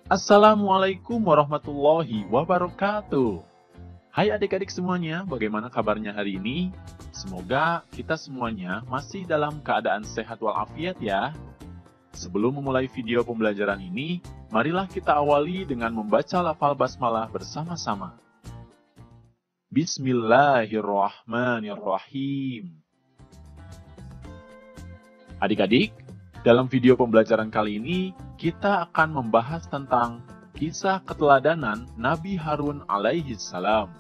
Assalamualaikum warahmatullahi wabarakatuh. Hai adik-adik semuanya, bagaimana kabarnya hari ini? Semoga kita semuanya masih dalam keadaan sehat walafiat ya. Sebelum memulai video pembelajaran ini, marilah kita awali dengan membaca lafal basmalah bersama-sama. Bismillahirrahmanirrahim. Adik-adik, dalam video pembelajaran kali ini, kita akan membahas tentang kisah keteladanan Nabi Harun alaihi salam.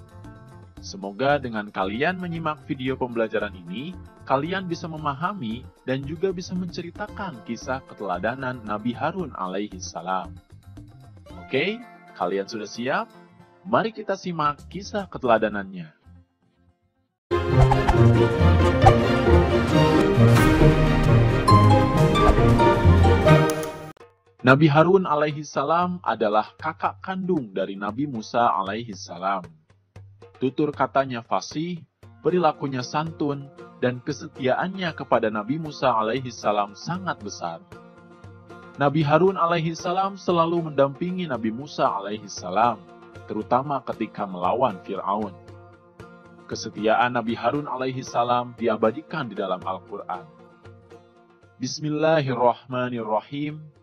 Semoga dengan kalian menyimak video pembelajaran ini, kalian bisa memahami dan juga bisa menceritakan kisah keteladanan Nabi Harun alaihi salam. Oke, kalian sudah siap? Mari kita simak kisah keteladanannya. Nabi Harun alaihi salam adalah kakak kandung dari Nabi Musa alaihi salam. Tutur katanya fasih, perilakunya santun, dan kesetiaannya kepada Nabi Musa alaihi salam sangat besar. Nabi Harun alaihi salam selalu mendampingi Nabi Musa alaihi salam, terutama ketika melawan Fir'aun. Kesetiaan Nabi Harun alaihi salam diabadikan di dalam Al-Quran. Bismillahirrahmanirrahim.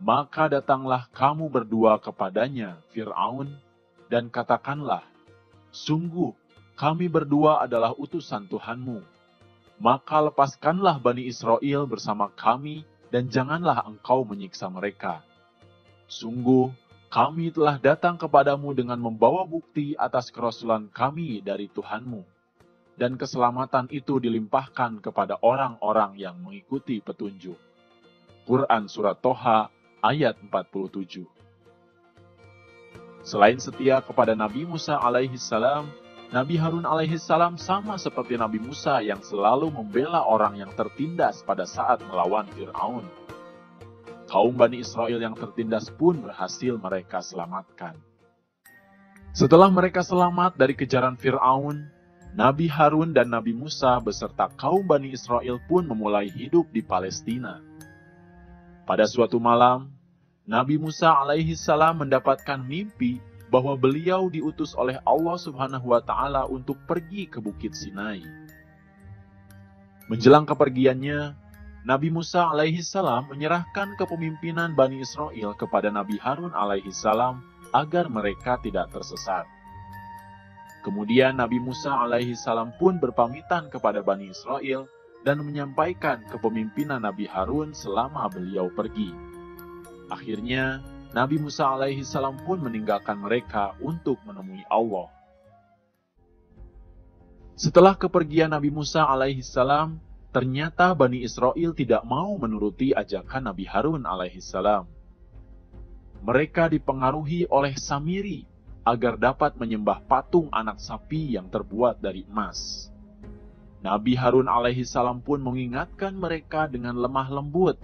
Maka datanglah kamu berdua kepadanya, Fir'aun, dan katakanlah, sungguh, kami berdua adalah utusan Tuhanmu. Maka lepaskanlah Bani Israel bersama kami, dan janganlah engkau menyiksa mereka. Sungguh, kami telah datang kepadamu dengan membawa bukti atas kerasulan kami dari Tuhanmu. Dan keselamatan itu dilimpahkan kepada orang-orang yang mengikuti petunjuk. Quran Surat Toha, ayat 47. Selain setia kepada Nabi Musa alaihi salam, Nabi Harun alaihi salam sama seperti Nabi Musa yang selalu membela orang yang tertindas pada saat melawan Fir'aun. Kaum Bani Israel yang tertindas pun berhasil mereka selamatkan. Setelah mereka selamat dari kejaran Fir'aun, Nabi Harun dan Nabi Musa beserta kaum Bani Israel pun memulai hidup di Palestina. Pada suatu malam, Nabi Musa alaihi salam mendapatkan mimpi bahwa beliau diutus oleh Allah Subhanahu wa Ta'ala untuk pergi ke Bukit Sinai. Menjelang kepergiannya, Nabi Musa alaihi salam menyerahkan kepemimpinan Bani Israel kepada Nabi Harun alaihi salam agar mereka tidak tersesat. Kemudian Nabi Musa alaihi salam pun berpamitan kepada Bani Israel dan menyampaikan kepemimpinan Nabi Harun selama beliau pergi. Akhirnya, Nabi Musa alaihi salam pun meninggalkan mereka untuk menemui Allah. Setelah kepergian Nabi Musa alaihi salam, ternyata Bani Israel tidak mau menuruti ajakan Nabi Harun alaihi salam. Mereka dipengaruhi oleh Samiri agar dapat menyembah patung anak sapi yang terbuat dari emas. Nabi Harun alaihi salam pun mengingatkan mereka dengan lemah lembut.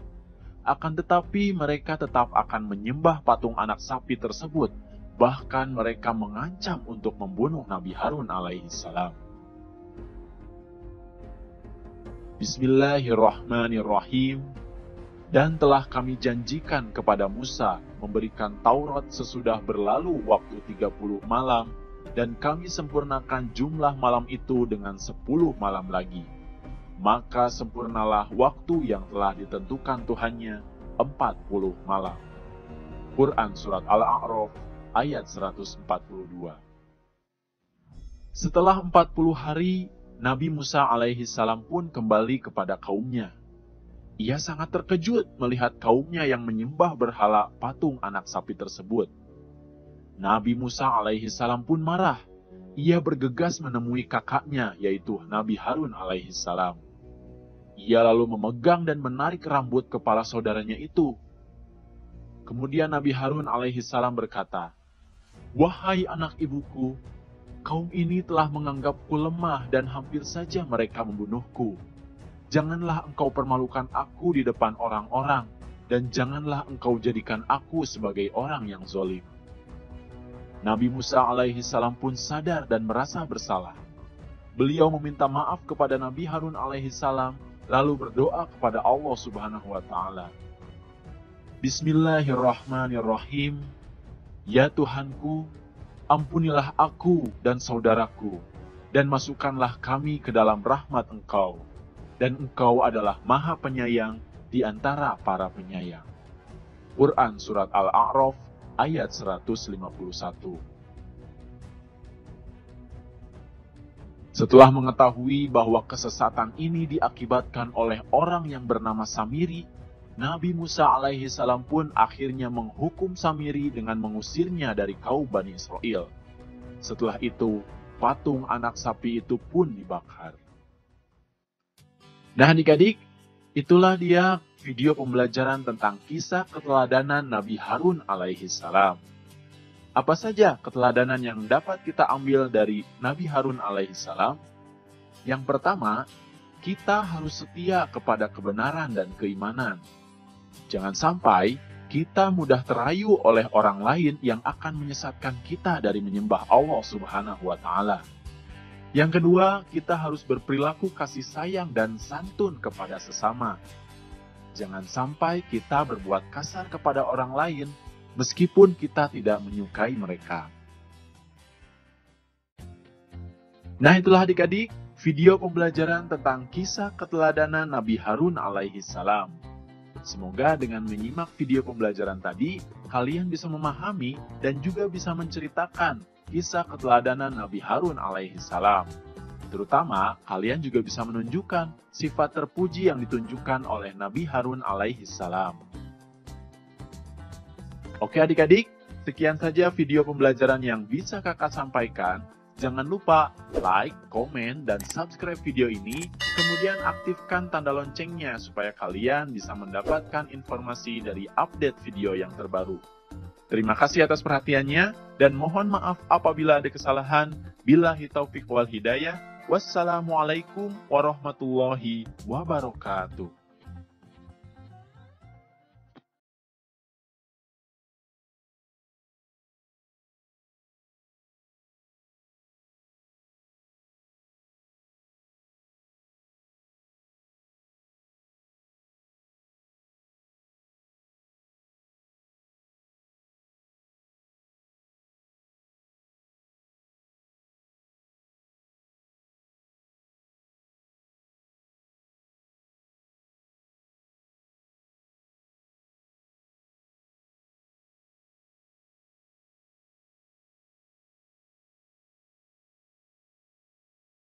Akan tetapi mereka tetap akan menyembah patung anak sapi tersebut. Bahkan mereka mengancam untuk membunuh Nabi Harun alaihi salam. Bismillahirrahmanirrahim. Dan telah kami janjikan kepada Musa memberikan Taurat sesudah berlalu waktu 30 malam. Dan kami sempurnakan jumlah malam itu dengan 10 malam lagi. Maka sempurnalah waktu yang telah ditentukan Tuhannya 40 malam. Quran Surat Al-A'raf ayat 142. Setelah 40 hari, Nabi Musa alaihi salam pun kembali kepada kaumnya. Ia sangat terkejut melihat kaumnya yang menyembah berhala patung anak sapi tersebut. Nabi Musa alaihi salam pun marah. Ia bergegas menemui kakaknya, yaitu Nabi Harun alaihi salam. Ia lalu memegang dan menarik rambut kepala saudaranya itu. Kemudian Nabi Harun alaihi salam berkata, "Wahai anak ibuku, kaum ini telah menganggapku lemah dan hampir saja mereka membunuhku. Janganlah engkau permalukan aku di depan orang-orang, dan janganlah engkau jadikan aku sebagai orang yang zalim." Nabi Musa alaihi salam pun sadar dan merasa bersalah. Beliau meminta maaf kepada Nabi Harun alaihi salam, lalu berdoa kepada Allah Subhanahu wa Ta'ala. Bismillahirrahmanirrahim. Ya Tuhanku, ampunilah aku dan saudaraku, dan masukkanlah kami ke dalam rahmat Engkau. Dan Engkau adalah Maha Penyayang di antara para penyayang. Quran Surat Al-A'raf ayat 151. Setelah mengetahui bahwa kesesatan ini diakibatkan oleh orang yang bernama Samiri, Nabi Musa alaihi salam pun akhirnya menghukum Samiri dengan mengusirnya dari kaum Bani Israel. Setelah itu, patung anak sapi itu pun dibakar. Nah adik-adik, itulah dia video pembelajaran tentang kisah keteladanan Nabi Harun alaihi salam. Apa saja keteladanan yang dapat kita ambil dari Nabi Harun alaihissalam? Yang pertama, kita harus setia kepada kebenaran dan keimanan. Jangan sampai kita mudah terayu oleh orang lain yang akan menyesatkan kita dari menyembah Allah Subhanahu wa Ta'ala. Yang kedua, kita harus berperilaku kasih sayang dan santun kepada sesama. Jangan sampai kita berbuat kasar kepada orang lain meskipun kita tidak menyukai mereka. Nah itulah adik-adik, video pembelajaran tentang kisah keteladanan Nabi Harun alaihi salam. Semoga dengan menyimak video pembelajaran tadi, kalian bisa memahami dan juga bisa menceritakan kisah keteladanan Nabi Harun alaihi salam. Terutama, kalian juga bisa menunjukkan sifat terpuji yang ditunjukkan oleh Nabi Harun alaihi salam. Oke adik-adik, sekian saja video pembelajaran yang bisa kakak sampaikan. Jangan lupa like, komen, dan subscribe video ini. Kemudian aktifkan tanda loncengnya supaya kalian bisa mendapatkan informasi dari update video yang terbaru. Terima kasih atas perhatiannya, dan mohon maaf apabila ada kesalahan. Billahi taufiq wal hidayah. Wassalamualaikum warahmatullahi wabarakatuh.